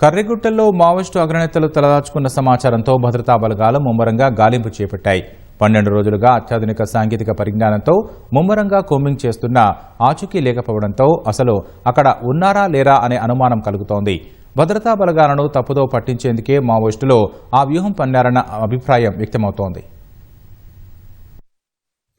కర్రెగుట్టల్లో Maoist అగ్రనేతలు తలదాచుకున్న సమాచారంతో భద్రతా బలగాలు ముమ్మరంగా గాలింపు చేపట్టాయి. 12 రోజులుగా అత్యాధునిక సాంకేతిక పరిజ్ఞానంతో ముమ్మరంగా కోంబింగ్ చేస్తున్నా ఆచూకీ లేకపోవడంతో అసలు అక్కడ ఉన్నారా లేరా అనే అనుమానం కలుగుతోంది. భద్రతా బలగాలను తప్పుదో పట్టించేందుకే మావోయిస్టులు ఆ వ్యూహం పన్నారన్న అభిప్రాయం వ్యక్తమవుతోంది.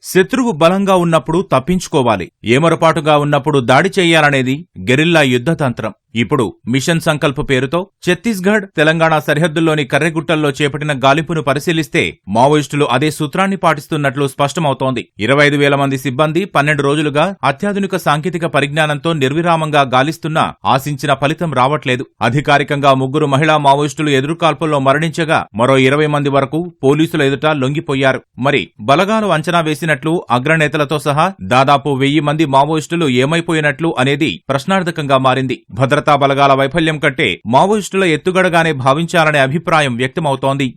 శత్రువు బలంగా ఉన్నప్పుడు తప్పించుకోవాలి, ఏమరపాటుగా ఉన్నప్పుడు దాడి చేయాలనేది గెరిల్లా యుద్ధతంత్రం. ఇప్పుడు మిషన్ సంకల్ప్ పేరుతో ఛత్తీస్గఢ్, తెలంగాణ సరిహద్దుల్లోని కర్రెగుట్టల్లో చేపట్టిన గాలింపును పరిశీలిస్తే మావోయిస్టులు అదే సూత్రాన్ని పాటిస్తున్నట్లు స్పష్టమవుతోంది. 25,000 మంది సిబ్బంది 12 రోజులుగా అత్యాధునిక సాంకేతిక పరిజ్ఞానంతో నిర్విరామంగా గాలిస్తున్నా ఆశించిన ఫలితం రావట్లేదు. అధికారికంగా 3 మహిళా మావోయిస్టులు ఎదురుకాల్పుల్లో మరణించగా మరో 20 మంది వరకు పోలీసుల ఎదుట లొంగిపోయారు. మరి బలగాలు అంచనా వేసినట్లు అగ్రనేతలతో సహా దాదాపు 1000 మంది మావోయిస్టులు ఏమైపోయినట్లు అనేది ప్రశ్నార్థకంగా మారింది. భద్రతా బలగాల వైఫల్యం కంటే మావోయిస్టుల ఎత్తుగడగానే భావించాలనే అభిప్రాయం వ్యక్తమవుతోంది.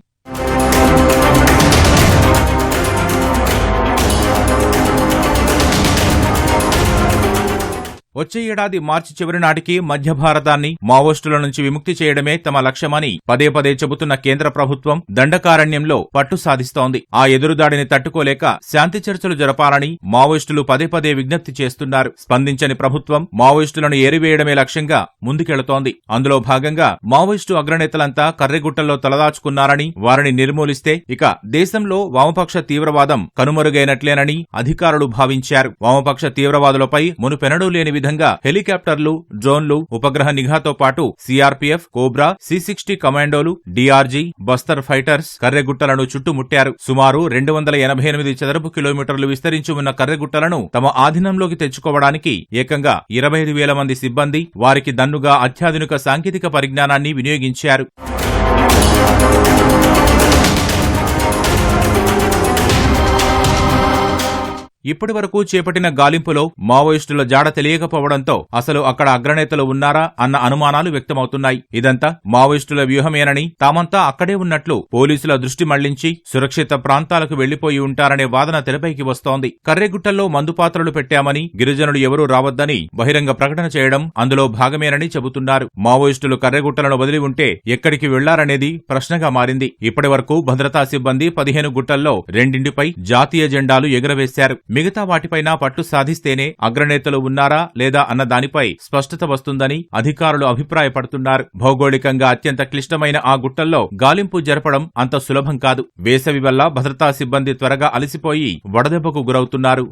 వచ్చే ఏడాది మార్చి చివరి నాటికి మధ్య భారతాన్ని మావోయిస్టుల నుంచి విముక్తి చేయడమే తమ లక్ష్యమని పదే పదే చెబుతున్న కేంద్ర ప్రభుత్వం దండకారణ్యంలో పట్టు సాధిస్తోంది. ఆ ఎదురుదాడిని తట్టుకోలేక శాంతి చర్చలు జరపాలని మావోయిస్టులు పదే పదే విజ్ఞప్తి చేస్తున్నారు. స్పందించని ప్రభుత్వం మావోయిస్టులను ఏరివేయడమే లక్ష్యంగా ముందుకెళుతోంది. అందులో భాగంగా మావోయిస్టు అగ్రనేతలంతా కర్రెగుట్టల్లో తలదాచుకున్నారని, వారిని నిర్మూలిస్తే ఇక దేశంలో వామపక్ష తీవ్రవాదం కనుమరుగైనట్లేనని అధికారులు భావించారు. వామపక్ష తీవ్రవాదులపై మునుపెన్నడూ లేని విధంగా హెలికాప్టర్లు, డ్రోన్లు, ఉపగ్రహ నిఘాతో పాటు సిఆర్పీఎఫ్, కోబ్రా, C-60 కమాండోలు, DRG, బస్తర్ ఫైటర్స్ కర్రెగుట్టలను చుట్టుముట్టారు. సుమారు 288 చదరపు కిలోమీటర్లు విస్తరించి ఉన్న కర్రెగుట్టలను తమ ఆధీనంలోకి తెచ్చుకోవడానికి ఏకంగా 25,000 మంది సిబ్బంది, వారికి దన్నుగా అత్యాధునిక సాంకేతిక పరిజ్ఞానాన్ని వినియోగించారు. ఇప్పటి వరకు చేపట్టిన గాలింపులో మావోయిస్టుల జాడ తెలియకపోవడంతో అసలు అక్కడ అగ్రనేతలు ఉన్నారా అన్న అనుమానాలు వ్యక్తమవుతున్నాయి. ఇదంతా మావోయిస్టుల వ్యూహమేనని, తామంతా అక్కడే ఉన్నట్లు పోలీసుల దృష్టి మళ్లించి సురక్షిత ప్రాంతాలకు వెళ్లిపోయి ఉంటారనే వాదన తెరపైకి వస్తోంది. కర్రెగుట్టల్లో మందుపాత్రలు పెట్టామని, గిరిజనులు ఎవరూ రావద్దని బహిరంగ ప్రకటన చేయడం అందులో భాగమేనని చెబుతున్నారు. మావోయిస్టులు కర్రెగుట్టలను వదిలి ఉంటే ఎక్కడికి వెళ్లారనేది ప్రశ్నగా మారింది. ఇప్పటి వరకు భద్రతా సిబ్బంది 15 గుట్టల్లో 2 జాతీయ జెండాలు ఎగురవేశారు. మిగతా వాటిపైన పట్టు సాధిస్తేనే అగ్రనేతలు ఉన్నారా లేదా అన్న దానిపై స్పష్టత వస్తుందని అధికారులు అభిప్రాయపడుతున్నారు. భౌగోళికంగా అత్యంత క్లిష్టమైన ఆ గుట్టల్లో గాలింపు జరపడం అంత సులభం కాదు. వేసవి వల్ల భద్రతా సిబ్బంది త్వరగా అలసిపోయి వడదెబ్బకు గురవుతున్నారు.